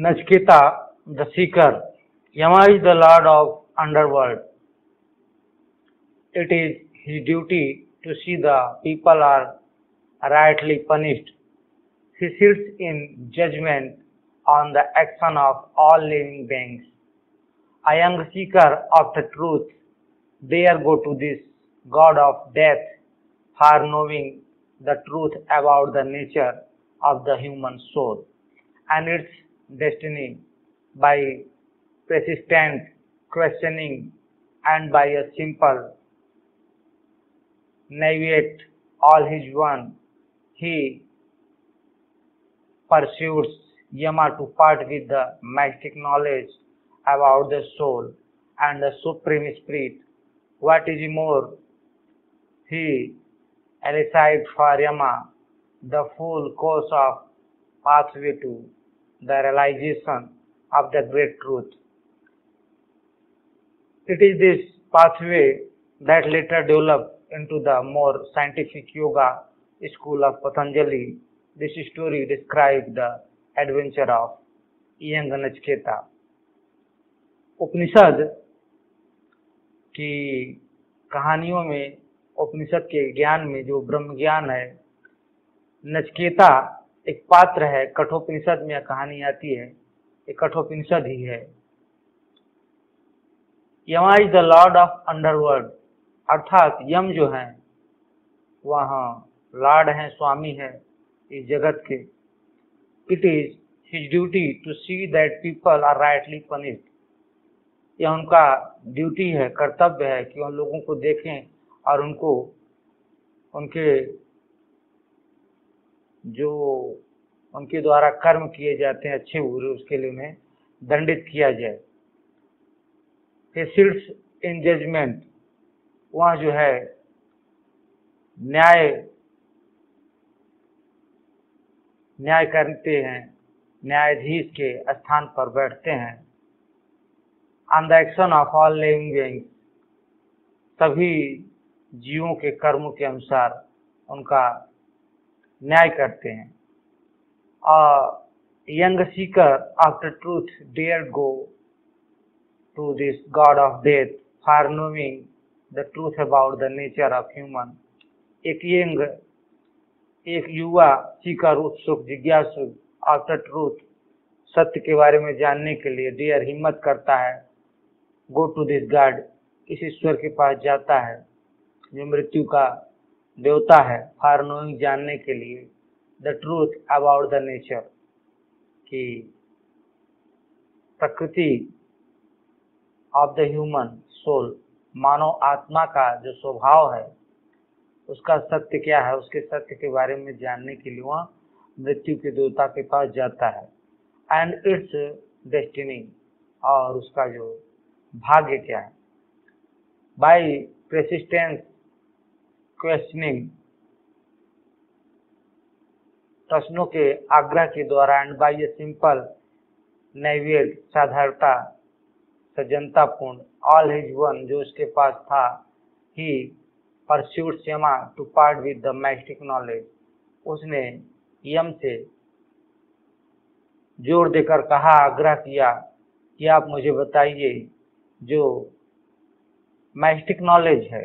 Nachketa, the seeker. Yama is the lord of underworld. It is his duty to see the people are rightly punished. He sits in judgment on the action of all living beings. A young seeker of the truth dare go to this god of death, for knowing the truth about the nature of the human soul and its destiny by persistent questioning and by a simple navigate all his one. He pursues Yama to part with the mystic knowledge about the soul and the supreme spirit. What is more, he elicits for Yama the full course of pathway to the realization of the great truth. It is this pathway that later developed into the more scientific yoga school of Patanjali. This story describes the adventure of young Nachketa. उपनिषद की कहानियों में, उपनिषद के ज्ञान में जो ब्रह्म ज्ञान है, नचकेता एक पात्र है। कठोपनिषद में यह कहानी आती है, एक कठोपनिषद ही है। यमा is the lord of underworld, अर्थात यम जो है वह लॉर्ड है, स्वामी है इस जगत के। It is his duty to see that people are rightly punished, यह उनका ड्यूटी है, कर्तव्य है कि उन लोगों को देखें और उनको उनके जो उनके द्वारा कर्म किए जाते हैं अच्छे बुरे, उसके लिए उन्हें दंडित किया जाए। He sits in judgment, वह जो है न्याय करते हैं, न्यायाधीश के स्थान पर बैठते हैं। On the action of all living beings, सभी जीवों के कर्मों के अनुसार उनका न्याय करते हैं। A young seeker of the truth dared go to this god of death for knowing the truth about the nature of human. एक युवा सीकर, उत्सुक, जिज्ञासु ऑफ द ट्रूथ, सत्य के बारे में जानने के लिए डेयर, हिम्मत करता है। गो टू दिस गॉड, इस ईश्वर के पास जाता है जो मृत्यु का देवता है। फॉर नोइंग, जानने के लिए, the truth about the nature, की प्रकृति ऑफ द ह्यूमन सोल, मानव आत्मा का जो स्वभाव है उसका सत्य क्या है, उसके सत्य के बारे में जानने के लिए वह मृत्यु के देवता के पास जाता है। एंड इट्स डेस्टिनी, और उसका जो भाग्य क्या है। बाय प्रेसिस्टेंस क्वेश्चनिंग, प्रश्नों के आग्रह के द्वारा, एंड बाय ए सिंपल नैवेद्य, साधारणता, सज्जनतापूर्ण, ऑल हिज वन, जो उसके पास था, he pursued Yama to part with the mystic knowledge, उसने यम से जोर देकर कहा, आग्रह किया कि आप मुझे बताइए जो मैस्टिक नॉलेज है,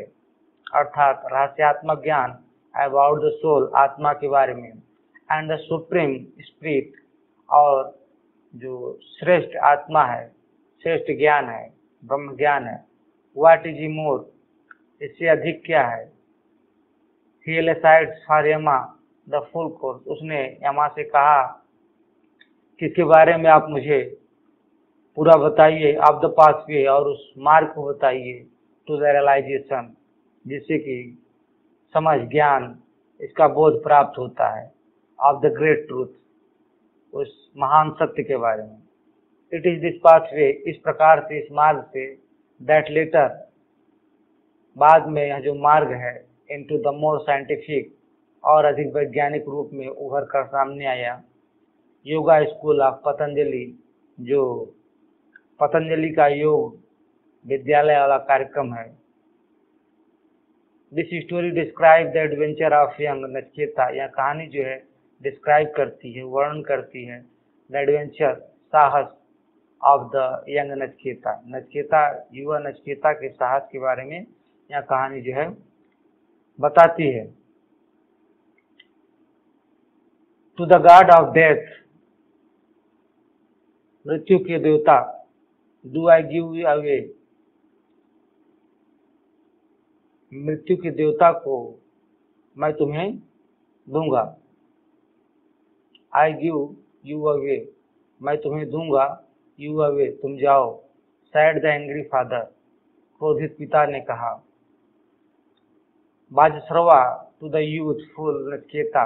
अर्थात रहस्यात्मक ज्ञान अबाउट द सोल, आत्मा के बारे में, एंड द सुप्रीम स्पिरिट, और जो श्रेष्ठ आत्मा है, श्रेष्ठ ज्ञान है, ब्रह्म ज्ञान है। व्हाट इज मोर, इससे अधिक क्या है। ही एलिसाइड्स फॉर यमा द फुल कोर्स, उसने यमा से कहा कि इसके बारे में आप मुझे पूरा बताइए, आप द पाथवे, और उस मार्ग को बताइए, टू द रियलाइजेशन, जिससे कि समझ, ज्ञान, इसका बोध प्राप्त होता है, ऑफ द ग्रेट ट्रूथ, उस महान सत्य के बारे में। इट इज दिस पाथवे, इस प्रकार से, इस मार्ग से, दैट लेटर, बाद में यह जो मार्ग है, इनटू द मोर साइंटिफिक, और अधिक वैज्ञानिक रूप में उभर कर सामने आया। योगा स्कूल ऑफ पतंजलि, जो पतंजलि का योग विद्यालय वाला कार्यक्रम है। This story describe the adventure of young Nachiketa, यह कहानी जो है डिस्क्राइब करती है, वर्णन करती है द एडवेंचर, साहस of the young Nachiketa. Nachiketa, युवा नचकेता के साहस के बारे में यह कहानी जो है बताती है। To the god of death, मृत्यु के देवता, do I give you away, मृत्यु के देवता को मैं तुम्हें दूंगा। आई गिव यू अवे, मैं तुम्हें दूंगा, यू अवे, तुम जाओ। सैड द एंग्री फादर, क्रोधित पिता ने कहा। Vajashrava to the youthful Nachiketa,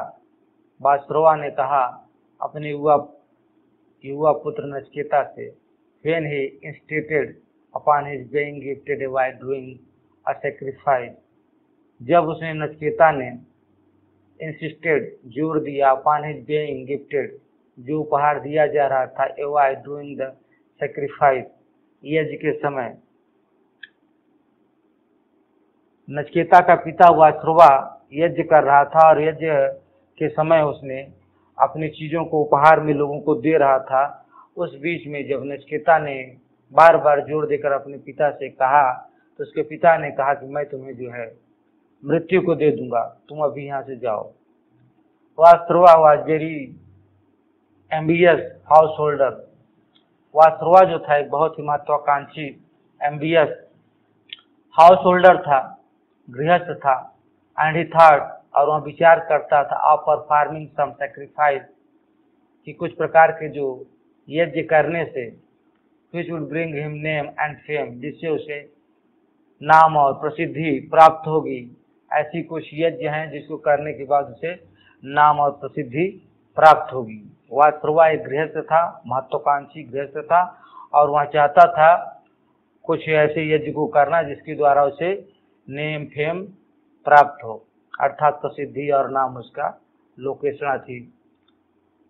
Vajashrava ने कहा अपने युवा पुत्र नचकेता से। When he insisted upon his being gifted by doing a sacrifice, जब उसने नचकेता ने इंसिस्टेड, जोर दिया, अपॉन हिज बीइंग गिफ्टेड, जो उपहार दिया जा रहा था, बाय डूइंग द सैक्रिफाइस, यज्ञ के समय। नचकेता का पिता वाश्रवा यज्ञ कर रहा था और यज्ञ के समय उसने अपनी चीजों को उपहार में लोगों को दे रहा था। उस बीच में जब नचकेता ने बार बार जोर देकर अपने पिता से कहा, तो उसके पिता ने कहा कि मैं तुम्हें जो है मृत्यु को दे दूंगा, तुम अभी यहाँ से जाओ। Vajashrava was very ambitious householder, Vajashrava जो था एक बहुत ही महत्वाकांक्षी एम्बियस हाउस होल्डर था, गृहस्थ था। एंड ही थॉट, और वह विचार करता था, ऑफ परफॉर्मिंग सम सैक्रिफाइस, कि कुछ प्रकार के जो यज्ञ करने से which would bring him name and fame, जिससे उसे नाम और प्रसिद्धि प्राप्त होगी। ऐसी कुछ यज्ञ हैं जिसको करने के बाद उसे नाम और प्रसिद्धि प्राप्त होगी। वाश्रवा एक गृहस्थ था, महत्वाकांक्षी गृहस्थ था, और वह चाहता था कुछ ऐसे यज्ञ को करना जिसके द्वारा उसे नेम फेम प्राप्त हो, अर्थात प्रसिद्धि और नाम उसका लोकेशना थी।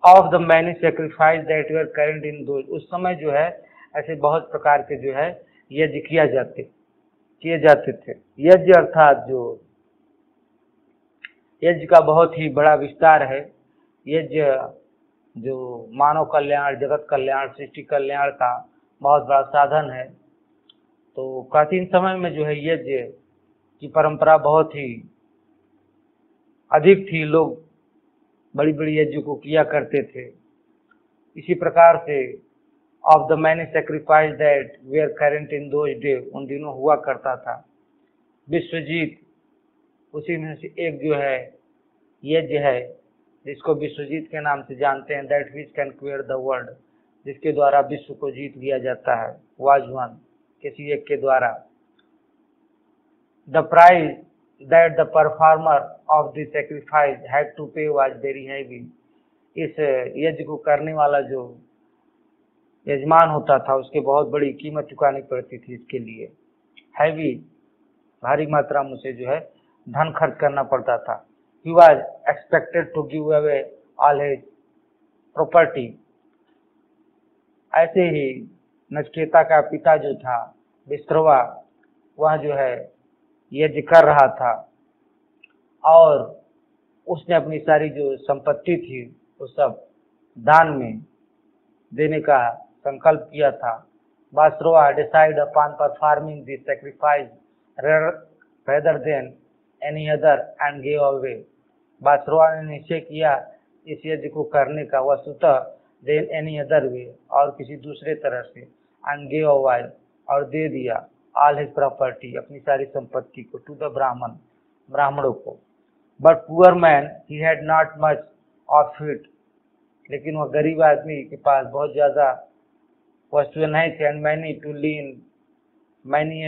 Of the many sacrifice that were current in those, उस समय जो है ऐसे बहुत प्रकार के जो है यज्ञ किए जाते थे। यज्ञ अर्थात जो यज्ञ का बहुत ही बड़ा विस्तार है। यज्ञ जो मानव कल्याण, जगत कल्याण, सृष्टि कल्याण का बहुत बड़ा साधन है। तो प्राचीन समय में जो है यज्ञ की परंपरा बहुत ही अधिक थी, लोग बड़ी बड़ी यज्ञ को किया करते थे। इसी प्रकार से of the many sacrifice that were current in those day, उन दिनों हुआ करता था। विश्वजीत, उसी में से एक जो है यज्ञ है जिसको विश्वजीत के नाम से जानते हैं, that which can queer the world, जिसके द्वारा विश्व को जीत लिया जाता है, वाज वन, किसी एक के द्वारा। The prize that the performer of the sacrifice had to pay was very heavy, इस यज्ञ को करने वाला जो यजमान होता था उसके बहुत बड़ी कीमत चुकानी पड़ती थी इसके लिए। हैवी, भारी मात्रा में उसे जो है धन खर्च करना पड़ता था। He was expected to give away all his property, ऐसे ही नचकेता का पिता जो था विश्रवा, वह जो है यज्ञ कर रहा था और उसने अपनी सारी जो संपत्ति थी वो सब दान में देने का संकल्प किया था। Vajashrava decide upon performing this sacrifice rather than any other and gave away, Vajashrava ने निश्चय किया इस यज्ञ को करने का वस्तुतः देन एनी अदर वे, और किसी दूसरे तरह से, एंड गिव अवे, और दे दिया, ऑल हिज प्रॉपर्टी, अपनी सारी संपत्ति को, टू द ब्राह्मण, ब्राह्मणों को। But poor man he had not much of it, लेकिन वह गरीब आदमी के पास बहुत ज्यादा वस्तुएं नहीं थे। And many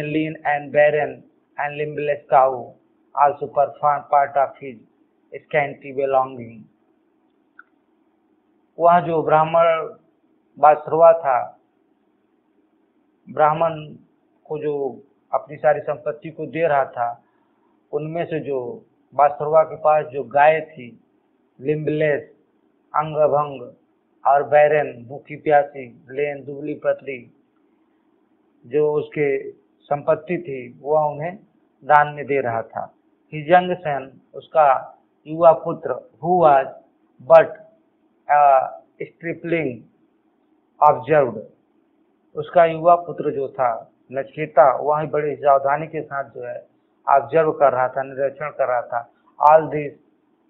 lean and barren and limbless cow also performed part of his scanty belonging, वह जो ब्राह्मण वाश्रवा था, ब्राह्मण को जो अपनी सारी संपत्ति को दे रहा था, उनमें से जो वाश्रवा के पास जो गाय थी, लिम्बलेस, अंग भंग, और बैरन, भूखी प्यासी, लेन, दुबली पतली, जो उसके संपत्ति थी वह उन्हें दान में दे रहा था। हिज यंग सन, उसका युवा पुत्र, हु वाज बट स्ट्रिपलिंग ऑब्जर्व्ड, उसका युवा पुत्र जो था नचिकेता वह बड़ी सावधानी के साथ जो है ऑब्जर्व कर रहा था, निरीक्षण कर रहा था all this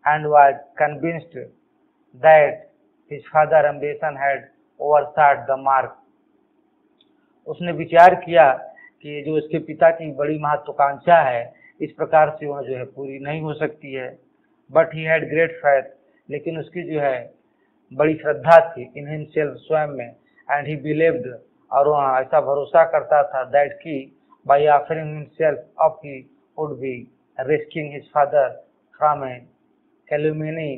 and was convinced that his father ambition had overshot the mark. उसने विचार किया कि जो उसके पिता की बड़ी महत्वाकांक्षा है इस प्रकार से वह जो है पूरी नहीं हो सकती है। But he had great faith, लेकिन उसकी जो है बड़ी श्रद्धा थी इन हिमसेल्फ, स्वयं में, एंड ही बिलीव्ड, और वह ऐसा भरोसा करता था दैट की by offering himself up he would B rescuing his father from A calumny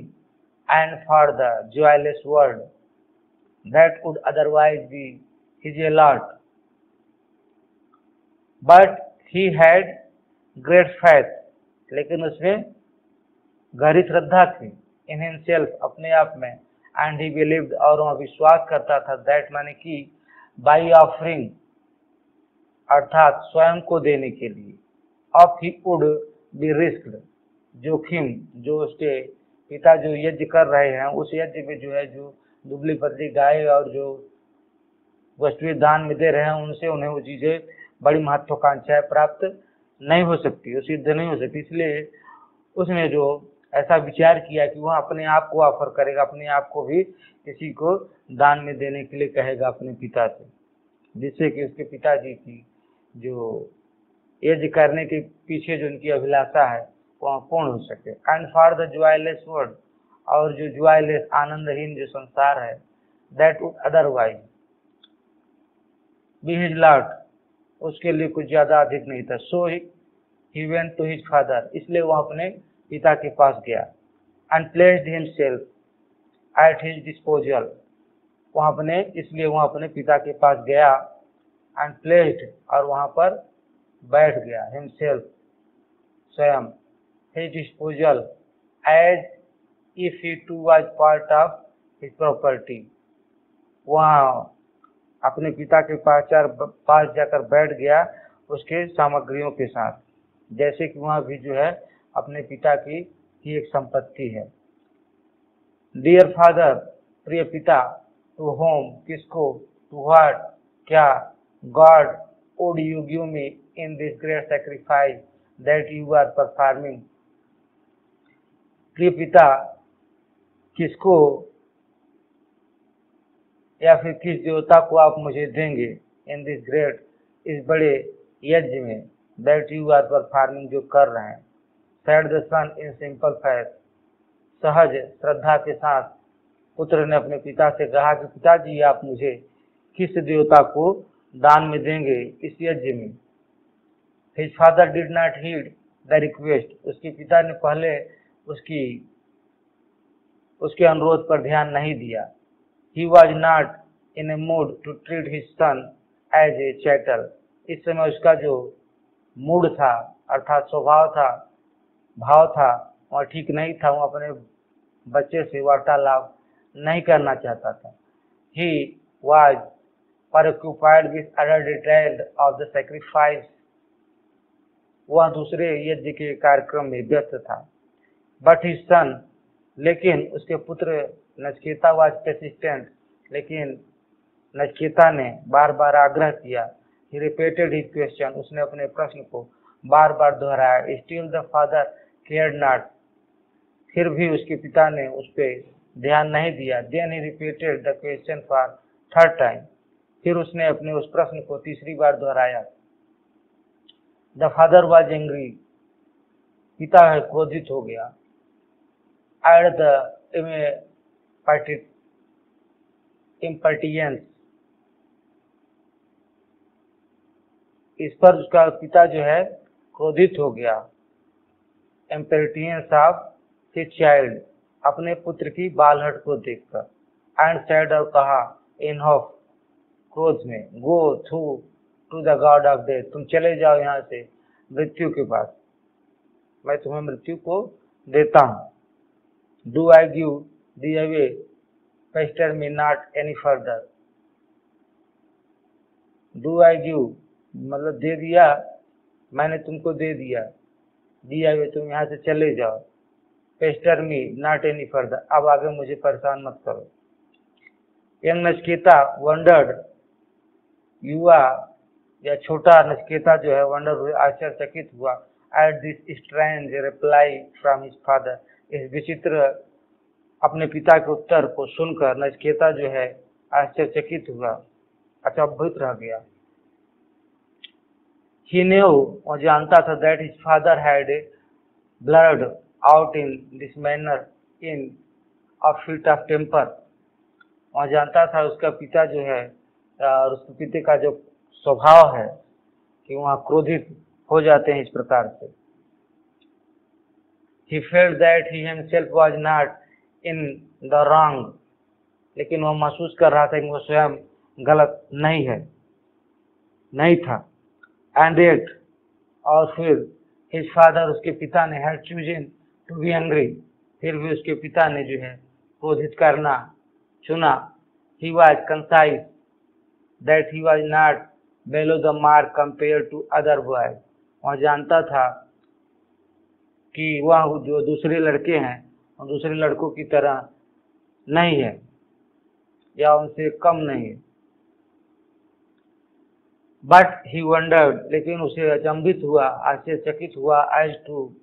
and for the joyless world that would otherwise be his lot. But he had great faith, लेकिन उसमें गहरी श्रद्धा थी इन हिमसेल्फ, अपने आप में, and he believed, और वह विश्वास करता था दैट माने कि बाई ऑफरिंग अर्थात स्वयं को देने के लिए, ऑफ ही वुड बी रिस्क्ड, जोखिम, जो उसके पिता जो यज्ञ कर रहे हैं उस यज्ञ में जो है जो दुबली पतली गाय और जो वस्तुएं दान में दे रहे हैं उनसे उन्हें वो चीजें बड़ी महत्वाकांक्षाएं प्राप्त नहीं हो सकती, वो सिद्ध नहीं हो सकती। इसलिए उसने जो ऐसा विचार किया कि वह अपने आप को ऑफर करेगा, अपने आप को भी किसी को दान में देने के लिए कहेगा अपने पिता से, जिससे कि उसके पिताजी की जो यज्ञ करने के पीछे जो उनकी अभिलाषा है वह पूर्ण हो सके। And for the joyless world, और जो जॉयलेस आनंदहीन जो संसार है, that would otherwise be his lot, उसके लिए कुछ ज्यादा अधिक नहीं था। So he went to his father, इसलिए वह अपने पिता के पास गया, and placed himself at his disposal, इसलिए वह अपने पिता के पास गया, एंड प्लेस्ड, और वहां पर बैठ गया, हिमसेल्फ स्वयं, his disposal as if he too was part of his property, वहाँ अपने पिता के पास जाकर बैठ गया उसके सामग्रियों के साथ, जैसे कि वहाँ भी जो है अपने पिता की ही एक संपत्ति है। डियर फादर, प्रिय पिता, टू होम, किसको, टू व्हाट, क्या, God would you give me in this great sacrifice that you are performing। प्रिय पिता, किसको या फिर किस देवता को आप मुझे देंगे इन दिस ग्रेट, इस बड़े यज्ञ में, दैट यू आर परफॉर्मिंग, जो कर रहे हैं। Said the son in simple faith, सहज श्रद्धा के साथ पुत्र ने अपने पिता से कहा कि पिताजी आप मुझे किस देवता को दान में देंगे इस यज्ञ में। His father did not heed the request, उसके पिता ने पहले उसके अनुरोध पर ध्यान नहीं दिया। He was not in a mood to treat his son as a chattel, इस समय उसका जो मूड था अर्थात स्वभाव था, भाव था, वह ठीक नहीं था, वह अपने बच्चे से वार्तालाप नहीं करना चाहता था। He was preoccupied with other details of the sacrifice, वह दूसरे यज्ञ के कार्यक्रम में व्यस्त था। But his son, लेकिन उसके पुत्र नचिकेता वाज persistent, लेकिन नचिकेता ने बार बार आग्रह किया। He repeated his question, उसने अपने प्रश्न को बार बार दोहराया। Still the father cared not, फिर भी उसके पिता ने उस पर ध्यान नहीं दिया। Then he repeated the question for third time, फिर उसने अपने उस प्रश्न को तीसरी बार दोहराया। The father was angry, पिता क्रोधित हो गया। At the impertinence, इस पर उसका पिता जो है क्रोधित हो गया। impertinence of his child, अपने पुत्र की बालहट को देखकर। एंड said, और कहा, enough, क्रोध में, go to the god of death, तुम चले जाओ यहाँ से मृत्यु के पास, मैं तुम्हें मृत्यु को देता हूँ। Do I give thee away, pester me not any further। Do I give मतलब दे दिया, मैंने तुमको दे दिया, दिया हुए तुम यहाँ से चले जाओ। pester me not any further, अब आगे मुझे परेशान मत करो। यंग नचिकेता वंडर्ड, युवा या छोटा नचिकेता जो है वंडर हुए, आश्चर्यचकित हुआ at this strange reply from his father, इस विचित्र अपने पिता के उत्तर को सुनकर नचिकेता जो है आश्चर्यचकित हुआ, अचंभित रह गया। He knew, वो जानता था that his father had blurted out in this manner in a fit of temper, वो जानता था उसका पिता जो है और उसके पिता का जो स्वभाव है कि वहाँ क्रोधित हो जाते हैं इस प्रकार से। He felt that he himself was not in the wrong, लेकिन वह महसूस कर रहा था कि वह स्वयं गलत नहीं था। And yet, और फिर his father, उसके पिता ने had chosen to be angry, फिर भी उसके पिता ने जो है क्रोधित करना चुना। He was conscious that he was not below the mark compared to other boys, वह जानता था कि वह जो दूसरे लड़के हैं और दूसरे लड़कों की तरह नहीं है या उनसे कम नहीं है। बट ही वंडर्ड, लेकिन उसे अचंभित हुआ, आश्चर्यचकित हुआ एज टू,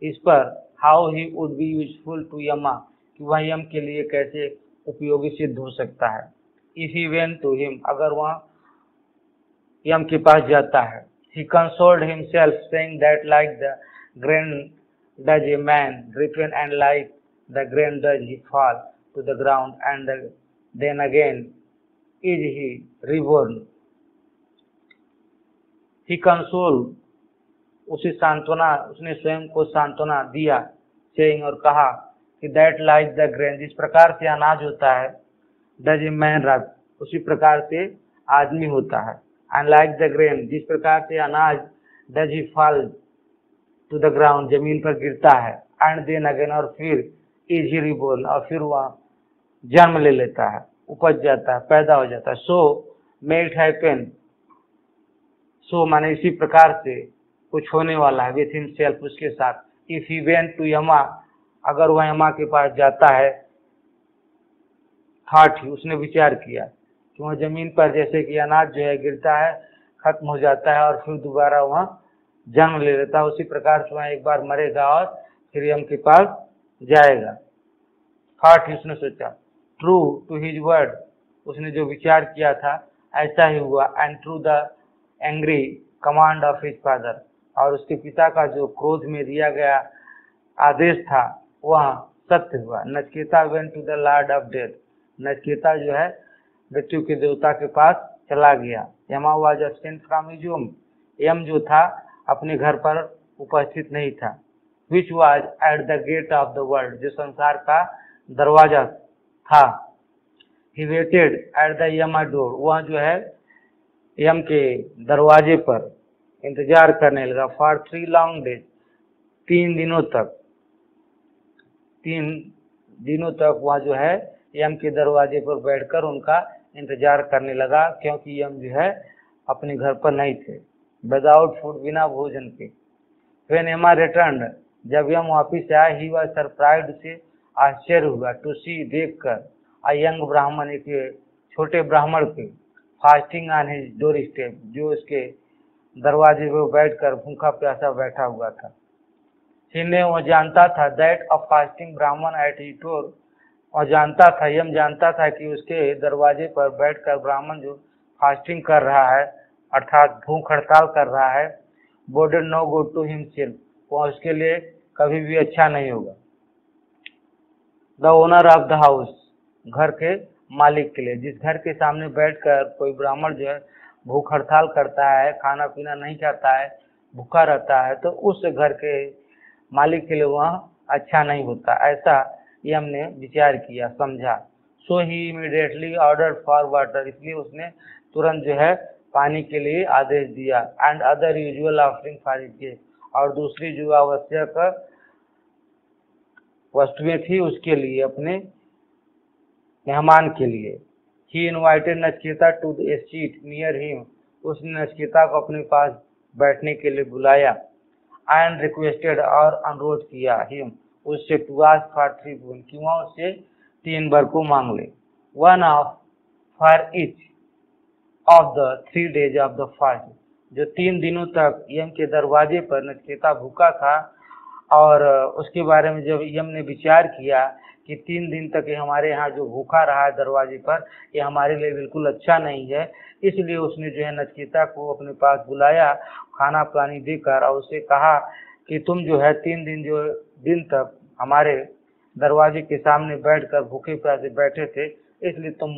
इस पर, how he would be useful to Yama, कि वह यम के लिए कैसे उपयोगी सिद्ध हो सकता है। If he went to him, अगर वह यम के पास जाता है। He consoled himself saying that like the grain does a man ripen and like the grain does he fall to the ground and then again is he reborn. He console, उसे सांत्वना, उसने स्वयं को सांत्वना दिया, सेइंग, और कहा कि दैट लाइक द ग्रेन, जिस प्रकार से अनाज होता है, डज ए मैन रब, उसी प्रकार से आदमी होता है, एंड लाइक द ग्रेन, जिस प्रकार से अनाज, does he fall to the ground, जमीन पर गिरता है, एंड देन अगेन, और फिर इज ही रिबोर्न, और फिर वह जन्म ले लेता है, उपज जाता है, पैदा हो जाता है। सो मे इट हैपन, सो माने इसी प्रकार से कुछ होने वाला है, विथ हिमसेल्फ, उसके साथ। इफ ही वेंट टू यमा, अगर वह यमा के पास जाता है, थॉट ही, उसने विचार किया कि वह जमीन पर जैसे कि अनाज जो है गिरता है, खत्म हो जाता है और फिर दोबारा वह जन्म ले लेता है, उसी प्रकार से वह एक बार मरेगा और फिर यम के पास जाएगा। थॉट ही, उसने सोचा। ट्रू टू हिज वर्ड, उसने जो विचार किया था ऐसा ही हुआ। And true the angry command of his father, और उसके पिता का जो क्रोध में दिया गया आदेश था वह सत्य हुआ। Nachiketa went to the lord of death, Nachiketa जो है मृत्यु के देवता के पास चला गया। Yama was absent from his home, Yama जो था अपने घर पर उपस्थित नहीं था। Which was at the gate of the world, जो संसार का दरवाजा था। He waited at the Yama door, वह जो है यम के दरवाजे पर इंतजार करने लगा। फॉर 3 लॉन्ग डेज, 3 दिनों तक वह जो है यम के दरवाजे पर बैठकर उनका इंतजार करने लगा, क्योंकि यम जो है अपने घर पर नहीं थे। विदाउट फूड, बिना भोजन के। व्हेन यमा रिटर्न्ड, जब यम वापिस आया, ही वाज सरप्राइज्ड, उसे आश्चर्य हुआ, टू सी, देखकर, अ यंग ब्राह्मण, एक छोटे ब्राह्मण के, fasting on his door step, जो उसके दरवाजे पर बैठकर भूखा प्यासा बैठा हुआ था। ही वो जानता था दैट अ फास्टिंग ब्राह्मण एट हिज डोर, और जानता था, यम जानता था कि उसके दरवाजे पर बैठकर ब्राह्मण जो फास्टिंग कर रहा है, अर्थात भूख हड़ताल कर रहा है, boded no good to himself, वह उसके लिए कभी भी अच्छा नहीं होगा। The owner of the house, घर के मालिक के लिए, जिस घर के सामने बैठकर कोई ब्राह्मण जो है भूख हड़ताल करता है, खाना पीना नहीं खाता है, भूखा रहता है, तो उस घर के मालिक के लिए वह अच्छा नहीं होता, ऐसा यम ने विचार किया, समझा। सो ही इमीडिएटली ऑर्डर्ड फॉर वाटर, इसलिए उसने तुरंत जो है पानी के लिए आदेश दिया। And other usual offering for his guest, और दूसरी जो आवश्यक वस्तुएं थी उसके लिए, अपने मेहमान के लिए। He invited Nachiketa to a seat near him, उसने नचिकेता को अपने पास बैठने के लिए बुलाया। एंड रिक्वेस्टेड, और अनुरोध किया, हिम, उससे, टू आस्क फॉर 3 बोन, कि वह उससे 3 बरकों मांग ले। One of for each of the 3 days of the fast. जो 3 दिनों तक यम के दरवाजे पर नचिकेता भूखा था, और उसके बारे में जब यम ने विचार किया कि 3 दिन तक ये हमारे यहाँ जो भूखा रहा है दरवाजे पर, ये हमारे लिए बिल्कुल अच्छा नहीं है, इसलिए उसने जो है नचिकेता को अपने पास बुलाया, खाना पानी देकर, और उससे कहा कि तुम जो है 3 दिन तक हमारे दरवाजे के सामने बैठकर भूखे प्यासे बैठे थे, इसलिए तुम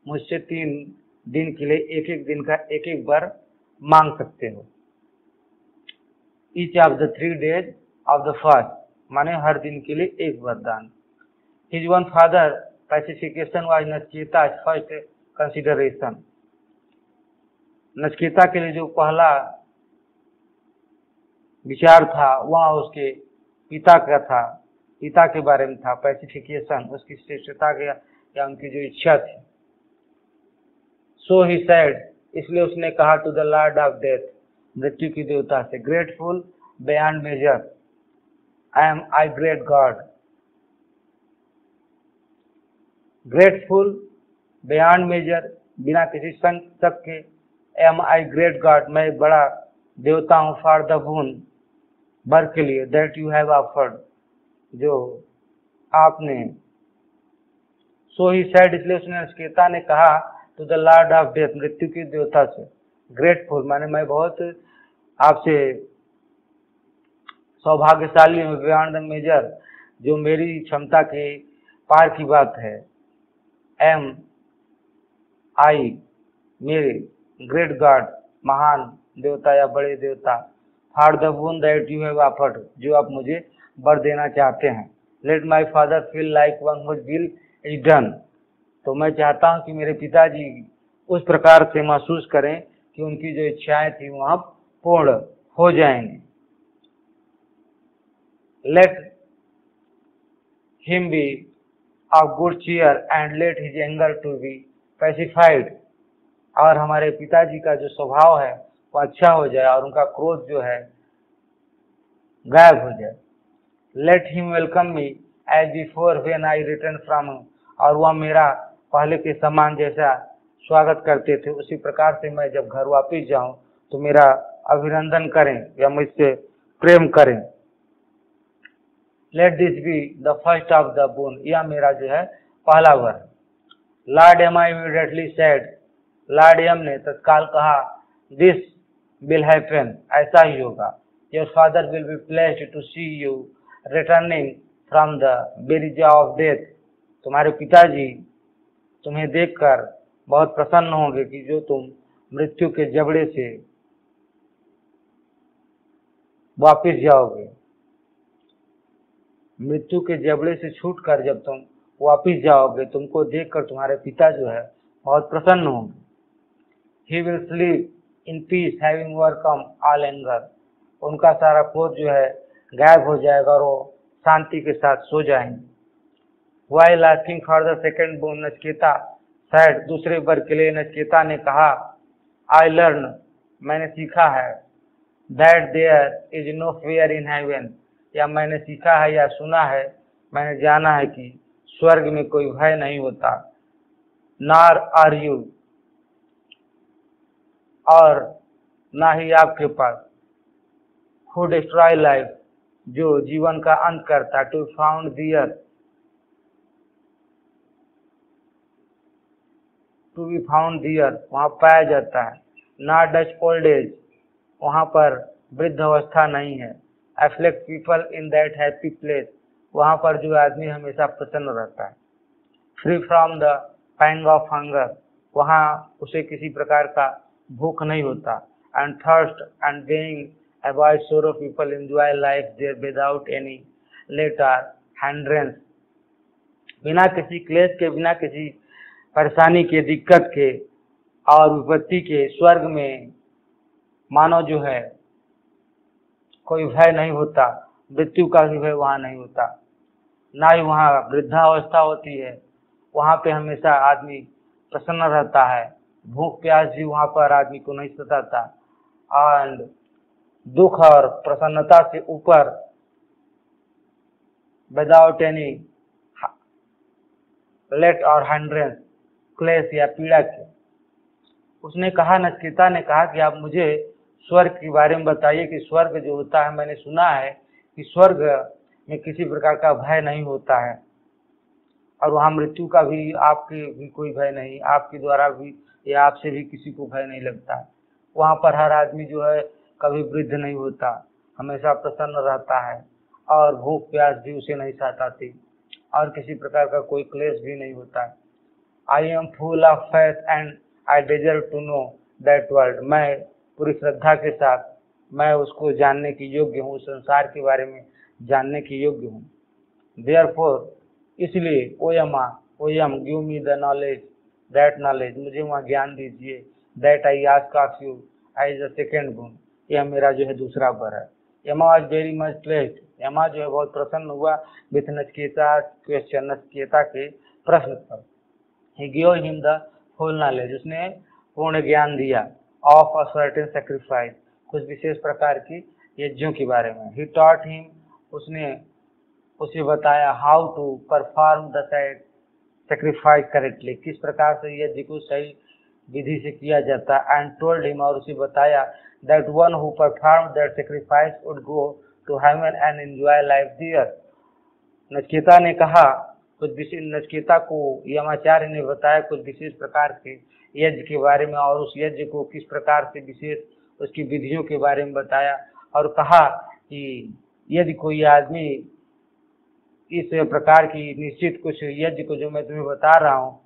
मुझसे 3 दिन के लिए एक दिन का एक बार मांग सकते हो। Each of the 3 days of the fast, माने हर दिन के लिए एक वरदान। His own father pacification was Nachiketa first consideration. Nachiketa के लिए जो पहला विचार था वह उसके पिता का था, पिता के बारे में था। पैसिफिकेशन उसकी श्रेष्ठता या उनकी जो इच्छा थी। सो ही सेड, इसलिए उसने कहा to the lord of death, मृत्यु की देवता से, grateful beyond measure am I great God. Grateful beyond measure, बिना किसी शक के, एम आई ग्रेट गॉड, मैं बड़ा देवता हूँ, फॉर द बून, वर के लिए, दैट यू हैव ऑफर्ड, जो आपने। सो ही सेड, इसलिए उसने नचिकेता ने कहा to the lord of death, मृत्यु की देवता से, ग्रेटफुल माने मैं बहुत आपसे सौभाग्यशाली हूँ, बियॉन्ड द मेजर, जो मेरी क्षमता के पार की बात है। एम आई, मेरे, ग्रेट गॉड, महान देवता या बड़े देवता, for the boon that you have offered, जो आप मुझे वर देना चाहते हैं। Let my father feel like one whose will is done, तो मैं चाहता हूं कि मेरे पिताजी उस प्रकार से महसूस करें कि उनकी जो इच्छाएं थी वह पूर्ण हो जाएंगी। Let him be of good cheer and let his anger to be pacified, और हमारे पिताजी का जो स्वभाव है वो अच्छा हो जाए और उनका क्रोध जो है गायब हो जाए। Let him welcome me as before when I return from, और वह मेरा पहले के समान जैसा स्वागत करते थे उसी प्रकार से मैं जब घर वापस जाऊं तो मेरा अभिनंदन करें या मुझसे प्रेम करें। Let this be the first of the boon, यह मेरा जो है पहला वर। Lord Yama immediately said, lord Yama ने तत्काल कहा, दिस विल हैपन, ऐसा ही होगा। Your father will be pleased to see you returning from the very jaw of death, तुम्हारे पिताजी तुम्हें देखकर बहुत प्रसन्न होंगे कि जो तुम मृत्यु के जबड़े से वापस जाओगे। मृत्यु के जबड़े से छूटकर जब तुम वापस जाओगे, तुमको देखकर तुम्हारे पिता जो है बहुत प्रसन्न होंगे। He will sleep in peace having overcome all anger, उनका सारा क्रोध जो है गायब हो जाएगा और वो शांति के साथ सो जाएंगे। While asking for the second boon, Nachiketa said, दूसरे वर के लिए नचिकेता ने कहा, I learned, मैंने सीखा है, that there is no fear in heaven, या मैंने सीखा है या सुना है, मैंने जाना है कि स्वर्ग में कोई भय नहीं होता। nor are you, और ना ही आपके पास, who destroy life, जो जीवन का अंत करता, to found there, to be found there, वहाँ पाया जाता है। नॉट डच ओल्ड एज, वहाँ पर वृद्ध अवस्था नहीं है। Afflict people in that happy place, वहाँ पर जो आदमी हमेशा प्रसन्न रहता है। Free from the pang of hunger, वहाँ उसे किसी प्रकार का भूख नहीं होता। And thirst and being avoid sorrow people enjoy life there without any let or hindrance, बिना किसी क्लेश के, बिना किसी परेशानी के, दिक्कत के और विपत्ति के स्वर्ग में मानो जो है कोई भय नहीं होता, मृत्यु का भी भय वहाँ नहीं होता, ना ही वहाँ वृद्धावस्था होती है। वहाँ पे हमेशा आदमी प्रसन्न रहता है, भूख प्यास भी वहाँ पर आदमी को नहीं सताता, एंड दुख और प्रसन्नता से ऊपर विदाउट एनी लेट और हैंड्रेंस, क्लेश या पीड़ा की। उसने कहा, नचिकेता ने कहा कि आप मुझे स्वर्ग के बारे में बताइए कि स्वर्ग जो होता है, मैंने सुना है कि स्वर्ग में किसी प्रकार का भय नहीं होता है और वहाँ मृत्यु का भी आपके भी कोई भय नहीं, आपके द्वारा भी या आपसे भी किसी को भय नहीं लगता है। वहाँ पर हर आदमी जो है कभी वृद्ध नहीं होता, हमेशा प्रसन्न रहता है और भूख प्यास भी उसे नहीं सताती और किसी प्रकार का कोई क्लेश भी नहीं होता है। I am full of faith and I deserve to know that world. मैं पूरी श्रद्धा के साथ मैं उसको जानने की योग्य हूँ, संसार के बारे में जानने की योग्य हूँ। देयरफॉर इसलिए O Yama give me the knowledge, that knowledge, मुझे वहाँ ज्ञान दीजिए। That I ask of you as the second boon, यह मेरा जो है दूसरा वर है। यमा वॉज वेरी मच प्लेस्ड, यमा जो है बहुत प्रसन्न हुआ विथ नचिकेता क्वेश्चन, नचिकेता के प्रश्न पर। He give him the full knowledge, उसने पूर्ण ज्ञान दिया। ऑफ अ सर्टेन सेक्रीफाइस, कुछ विशेष प्रकार की यज्ञों के बारे में। ही टॉट हिम, उसने उसे बताया how to perform the sacrifice correctly, किस प्रकार से यज्ञ को सही विधि से किया जाता है। एंड टोल्ड हिम, और उसे बताया that one who perform that sacrifice would go to heaven and enjoy life there. Nachiketa ने कहा, कुछ विशेष, नचिकेता को यमाचार्य ने बताया कुछ विशेष प्रकार के यज्ञ के बारे में और उस यज्ञ को किस प्रकार से विशेष उसकी विधियों के बारे में बताया और कहा कि यदि कोई आदमी इस प्रकार की निश्चित कुछ यज्ञ को जो मैं तुम्हें बता रहा हूँ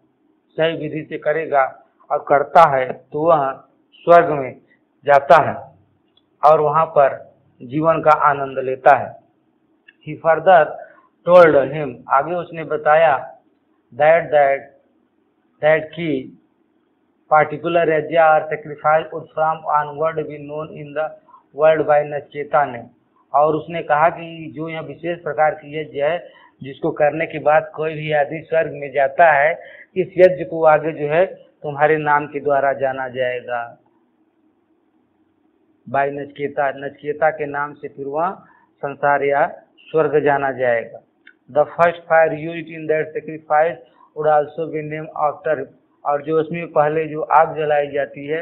सही विधि से करेगा और करता है तो वह स्वर्ग में जाता है और वहाँ पर जीवन का आनंद लेता है। ही फर्दर टोल्ड हिम, आगे उसने बताया दैट की पार्टिकुलर यज्ञ और sacrifice wood from onward be known in the world by Nachiketa ने, और उसने कहा कि जो यह विशेष प्रकार की यज्ञ है जिसको करने के बाद कोई भी आदमी स्वर्ग में जाता है, इस यज्ञ को आगे जो है तुम्हारे नाम के द्वारा जाना जाएगा, बाय नचिकेता, नचिकेता के नाम से फिर वहाँ संसार या स्वर्ग जाना जाएगा। The first fire used in that sacrifice would also be name after, और जो उसमें पहले जो आग जलाई जाती है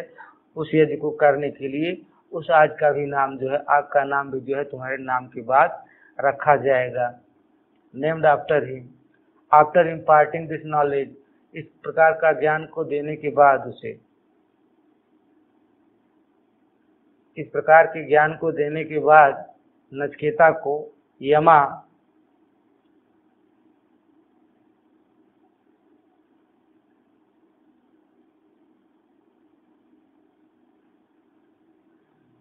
उस यज्ञ को करने के लिए उस आग का भी नाम जो है, आग का नाम भी जो है तुम्हारे नाम के बाद रखा जाएगा। Named after him parting this knowledge, इस प्रकार का ज्ञान को देने के बाद उसे, इस प्रकार के ज्ञान को देने के बाद नचिकेता को यमा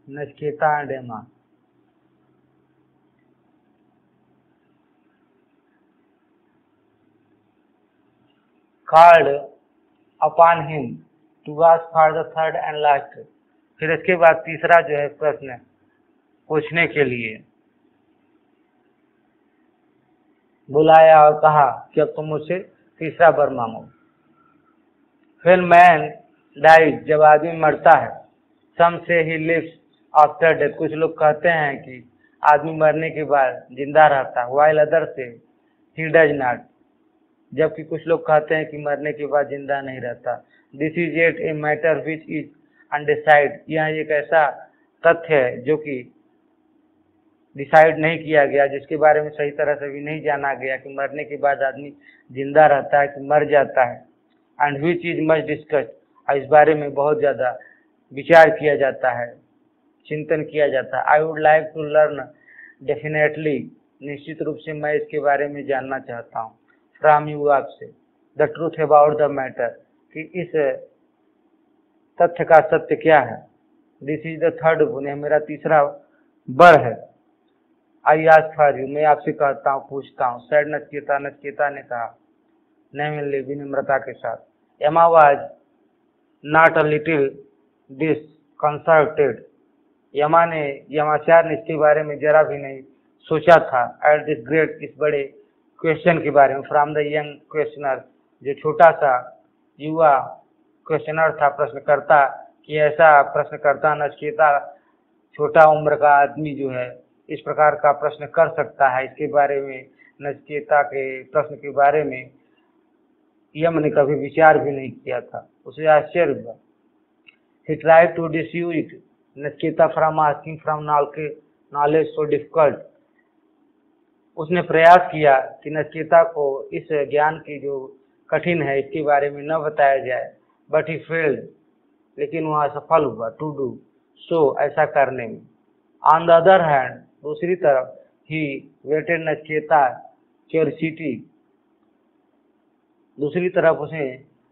नचिकेता एंड यमा called upon him to ask for the third and last, फिर इसके बाद तीसरा जो है प्रश्न पूछने के लिए बुलाया और कहा कि अब तुम मुझसे तीसरा वर मांगो। When man dies, जब आदमी मरता है, some say he lives after death, कुछ लोग कहते हैं कि आदमी मरने के बाद जिंदा रहता है, while others say he does not, जबकि कुछ लोग कहते हैं कि मरने के बाद जिंदा नहीं रहता। This is yet a matter which is undecided, यह एक ऐसा तथ्य है जो कि डिसाइड नहीं किया गया, जिसके बारे में सही तरह से भी नहीं जाना गया कि मरने के बाद आदमी जिंदा रहता है कि मर जाता है। And which is much discussed, और इस बारे में बहुत ज़्यादा विचार किया जाता है, चिंतन किया जाता है। I would like to learn definitely, निश्चित रूप से मैं इसके बारे में जानना चाहता हूँ फ्रॉम यू, आपसे, the truth about the matter, कि इस तथ्य का सत्य क्या है। दिस इज द थर्ड गुण, यह मेरा तीसरा वर है। आई आस्क फॉर यू, मैं आपसे कहता हूँ, पूछता हूँ। सैड नचिकेता, नचिकेता ने कहा, नेमली, विनम्रता के साथ। Yama was not a little disconcerted, Yamacharya ने इसके बारे में जरा भी नहीं सोचा था। एट दिस ग्रेट, इस बड़े क्वेश्चन के बारे में, फ्रॉम द यंग क्वेश्चनर, जो छोटा सा युवा क्वेश्चनर था, प्रश्नकर्ता, कि ऐसा प्रश्नकर्ता नचिकेता, छोटा उम्र का आदमी जो है इस प्रकार का प्रश्न कर सकता है। इसके बारे में, नचिकेता के प्रश्न के बारे में यम ने कभी विचार भी नहीं किया था। उसे आश्चर्य हुआ। He tried to dissuade it, Nachiketa from asking from knowledge so difficult. उसने प्रयास किया कि नचिकेता को इस ज्ञान की जो कठिन है इसके बारे में न बताया जाए, बट ही फेल्ड, लेकिन वह असफल हुआ टू डू सो, ऐसा करने में। ऑन द अदर हैंड, दूसरी तरफ, ही वेटेड नचिकेता क्यूरियोसिटी, दूसरी तरफ उसे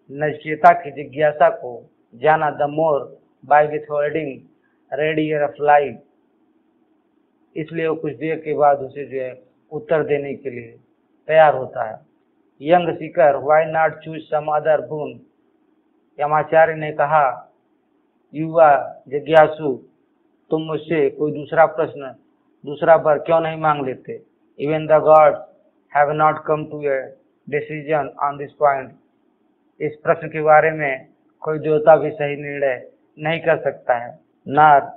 नचिकेता की जिज्ञासा को जाना, the more by withholding red year of life, इसलिए वो कुछ देर के बाद उसे जो है उत्तर देने के लिए तैयार होता है। Young seeker, why not choose some other boon, Yamacharya ने कहा, युवा जिज्ञासु, तुम मुझसे कोई दूसरा प्रश्न, दूसरा वर क्यों नहीं मांग लेते। Even the gods have not come to a decision on this point, इस प्रश्न के बारे में कोई देवता भी सही निर्णय नहीं कर सकता है। Nor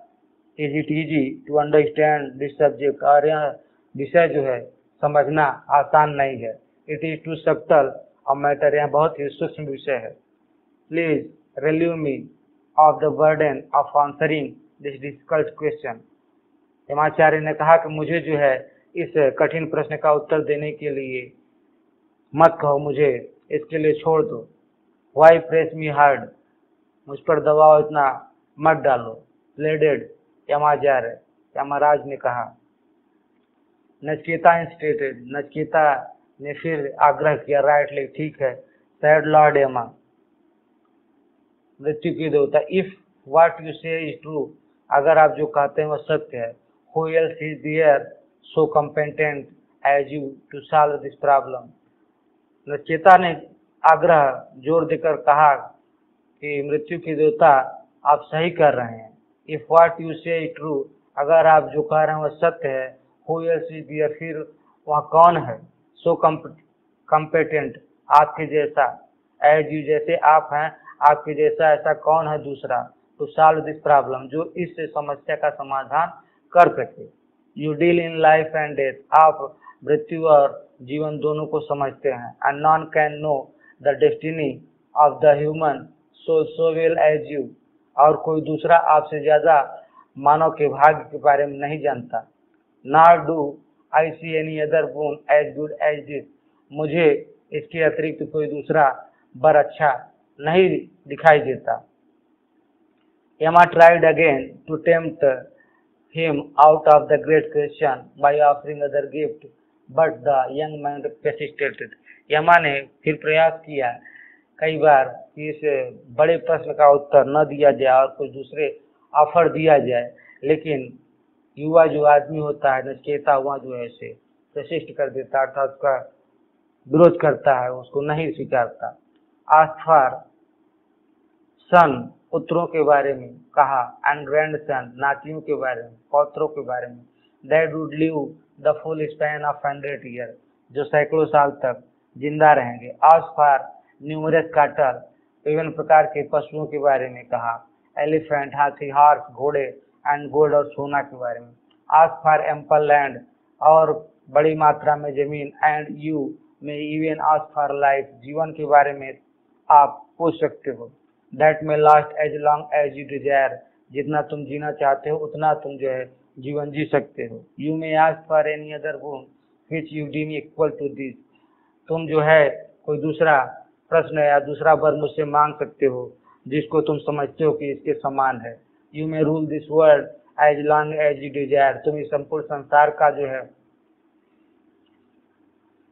is it easy to understand this subject, और यह विषय जो है समझना आसान नहीं है। It is too subtle a matter, यह बहुत ही सूक्ष्म विषय है। Please relieve me of the burden of answering this difficult question, Yamacharya ने कहा कि मुझे जो है इस कठिन प्रश्न का उत्तर देने के लिए मत कहो, मुझे इसके लिए छोड़ दो। वाई प्रेस मी हार्ड, मुझ पर दबाव इतना मत डालो। प्लेडेड यमाचार्य, यमराज ने कहा। नचिकेता इंस्टेटेड, नचिकेता ने फिर आग्रह किया, राइटली, ठीक है। सैड लॉर्ड यमा, मृत्यु की देवता, if what you say is true, अगर आप जो कहते हैं वह सत्य है, who else is there so competent as you to solve this problem. Nachiketa ने आग्रह जोर देकर कहा कि मृत्यु की देवता, आप सही कर रहे हैं। If what you say is true, अगर आप जो कह रहे हैं वह सत्य है, हु एल्स इज देयर, फिर वह कौन है, सो कॉम्पिटेंट, आपके जैसा, एज यू, जैसे आप हैं, आपके जैसा ऐसा कौन है दूसरा, टू सॉल्व दिस प्रॉब्लम, जो इस समस्या का समाधान कर सके। You deal in life and death, आप मृत्यु और जीवन दोनों को समझते हैं। And none can know the destiny of the human soul so well as you, और कोई दूसरा आपसे ज्यादा मानव के भाग्य के बारे में नहीं जानता। Nor do I see any other boon as good as this, मुझे इसके अतिरिक्त कोई दूसरा बर अच्छा नहीं दिखाई देता। Yama tried again to tempt him out of the great question by offering other gift, but the young man persisted. यमा ने फिर प्रयास किया कई बार कि इस बड़े प्रश्न का उत्तर न दिया जाए और कुछ दूसरे ऑफर दिया जाए, लेकिन युवा जो आदमी होता है, नचिकेता, हुआ जो है इसे प्रशिष्ट कर देता, अर्थात उसका विरोध करता है, उसको नहीं स्वीकारता। आस्क फॉर सन, पुत्रों के बारे में कहा, एंड ग्रैंड सन, नातियों के बारे में, पौत्रों के बारे में, that would live the full span of 100 year, जो सैकड़ों साल तक जिंदा रहेंगे। आस्क फॉर न्यूमरस काटल, विभिन्न प्रकार के पशुओं के बारे में कहा, एलिफेंट, हाथी, हॉर्स, घोड़े, एंड गोल्ड, और सोना के बारे में। आस्क फॉर एम्पल लैंड, और बड़ी मात्रा में जमीन, एंड यू में इवन आस्क फॉर लाइफ, जीवन के बारे में आप पूछ सकते हो। That may last as long as you desire, जितना तुम जीना चाहते हो उतना तुम जो है जीवन जी सकते हो। You may ask for any other boon which you deem equal to this, तुम जो है कोई दूसरा प्रश्न या दूसरा वर मुझसे मांग सकते हो जिसको तुम समझते हो कि इसके समान है। You may rule this world as long as you desire, तुम इस संपूर्ण संसार का जो है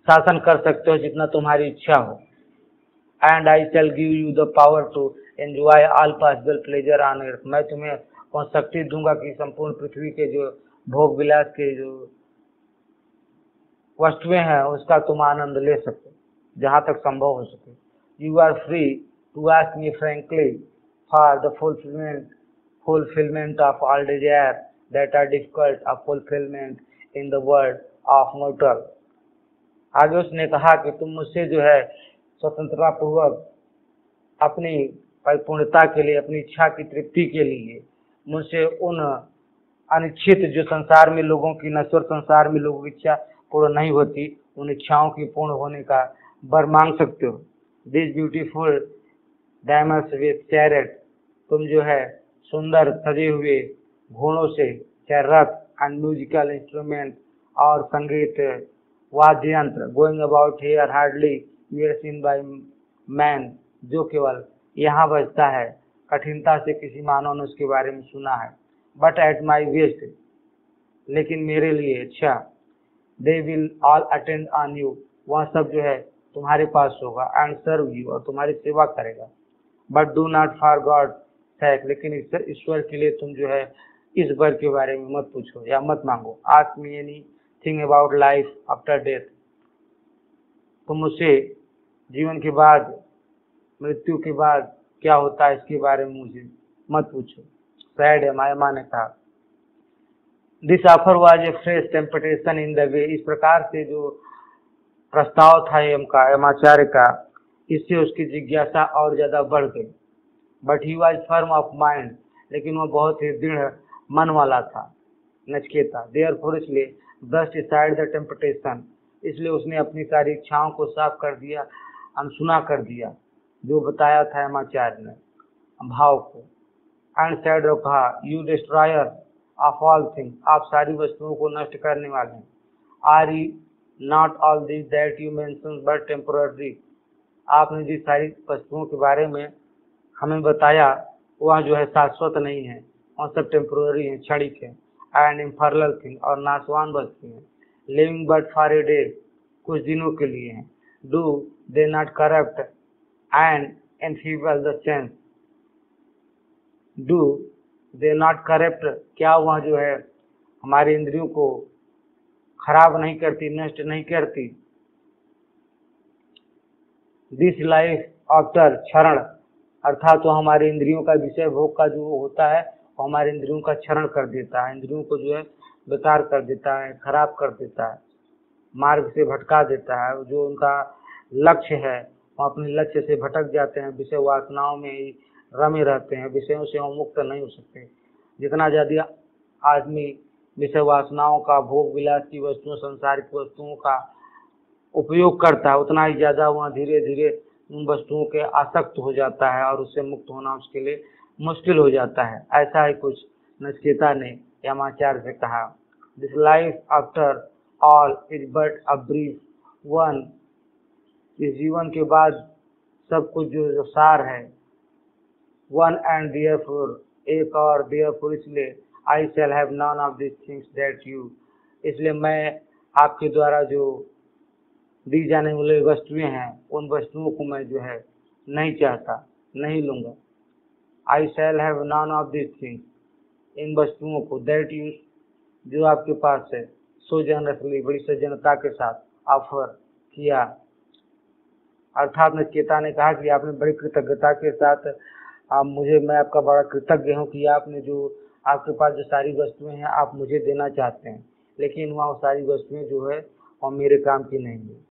शासन कर सकते हो जितना तुम्हारी इच्छा हो। And I shall give you the power to enjoy all possible pleasure on earth, मैं तुम्हें वह शक्ति दूंगा कि संपूर्ण पृथ्वी के जो भोग विलास के जो वस्तुएं हैं उसका तुम आनंद ले सको जहां तक संभव हो सके। You are free to ask me frankly for the fulfillment of all desire that are difficult of fulfillment in the world of mortal। आगे उसने कहा कि तुम मुझसे जो है स्वतंत्रता पूर्वक अपनी परिपूर्णता के लिए, अपनी इच्छा की तृप्ति के लिए मुझसे उन अनिश्चित जो संसार में लोगों की, नश्वर संसार में लोगों की इच्छा पूर्ण नहीं होती, उन इच्छाओं की पूर्ण होने का वर मांग सकते हो। This beautiful diamonds with chariot, तुम जो है सुंदर सजे हुए घोड़ों से, रथ एंड म्यूजिकल इंस्ट्रूमेंट और संगीत वाद्य यंत्र, going about here hardly you are seen by man, जो केवल यहाँ बजता है, कठिनता से किसी मानव ने उसके बारे में सुना है। बट एट माई वेस्ट, लेकिन मेरे लिए अच्छा, they will all attend on you, वह सब जो है तुम्हारे पास होगा, एंड सर्व यू, और तुम्हारी सेवा करेगा। But do not for God sake, लेकिन ईश्वर के लिए तुम जो है इस वर के बारे में मत पूछो या मत मांगो। Ask me any thing about life after death, तुम मुझसे जीवन के बाद, मृत्यु के बाद क्या होता है इसके बारे में मुझे मत पूछो। सैड है, माया ने कहा। This offer was a fresh temptation in the way, इस प्रकार से जो प्रस्ताव था यमाचार्य का, इससे उसकी जिज्ञासा और ज्यादा बढ़ गई। But he was firm of mind, लेकिन वह बहुत ही दृढ़ मन वाला था नचकेता। देयरफॉर, इसलिए ब्रस्ट असाइड द टेम्पटेशन, इसलिए उसने अपनी सारी इच्छाओं को साफ कर दिया, अनसुना कर दिया जो बताया था यमाचार्य ने भाव को। एंड सैड, और कहा, you destroyer of all thing, आप सारी वस्तुओं को नष्ट करने वाले हैं। Are you not all this that you mention but temporary, आपने जिस सारी वस्तुओं के बारे में हमें बताया वह जो है शाश्वत नहीं है, और सब टेम्पोररी है, क्षणिक है। एंड इम्फर्नल थिंग, और नाशवान वस्तु है। Living but for a day, कुछ दिनों के लिए हैं। Do they not corrupt and enfeeble the sense, do they not corrupt, क्या वह जो है हमारे इंद्रियों को खराब नहीं करती, नष्ट नहीं करती। दिस लाइफ आफ्टर क्षरण, अर्थात तो हमारे इंद्रियों का विषय भोग का जो होता है वो हमारे इंद्रियों का क्षरण कर देता है, इंद्रियों को जो है बेकार कर देता है, खराब कर देता है, मार्ग से भटका देता है। जो उनका लक्ष्य है वो अपने लक्ष्य से भटक जाते हैं, विषय वासनाओं में ही रमे रहते हैं, विषयों से हम मुक्त नहीं हो सकते। जितना ज़्यादा आदमी विषय वासनाओं का, भोग विलास की वस्तुओं, सांसारिक वस्तुओं का उपयोग करता है, उतना ही ज़्यादा वह धीरे धीरे उन वस्तुओं के आसक्त हो जाता है और उससे मुक्त होना उसके लिए मुश्किल हो जाता है। ऐसा ही कुछ नचकेता ने यमाचार्य से कहा। This life after all is but a brief one, इस जीवन के बाद सब कुछ जो सार है। वन एंड देयरफॉर, एक और, देयरफॉर इसलिए, I shall have none of this things that you, इसलिए मैं आपके द्वारा जो दी जाने वाली वस्तुएं हैं उन वस्तुओं को मैं जो है नहीं चाहता, नहीं लूंगा। I shall have none of this things, इन वस्तुओं को, दैट यू, जो आपके पास है, सो जनरसली, बड़ी सज्जनता के साथ ऑफर किया। अर्थात नचिकेता ने कहा कि आपने बड़ी कृतज्ञता के साथ मैं आपका बड़ा कृतज्ञ हूँ कि आपने जो आपके पास जो सारी वस्तुएं हैं आप मुझे देना चाहते हैं, लेकिन वहाँ सारी वस्तुएं जो है और मेरे काम की नहीं है।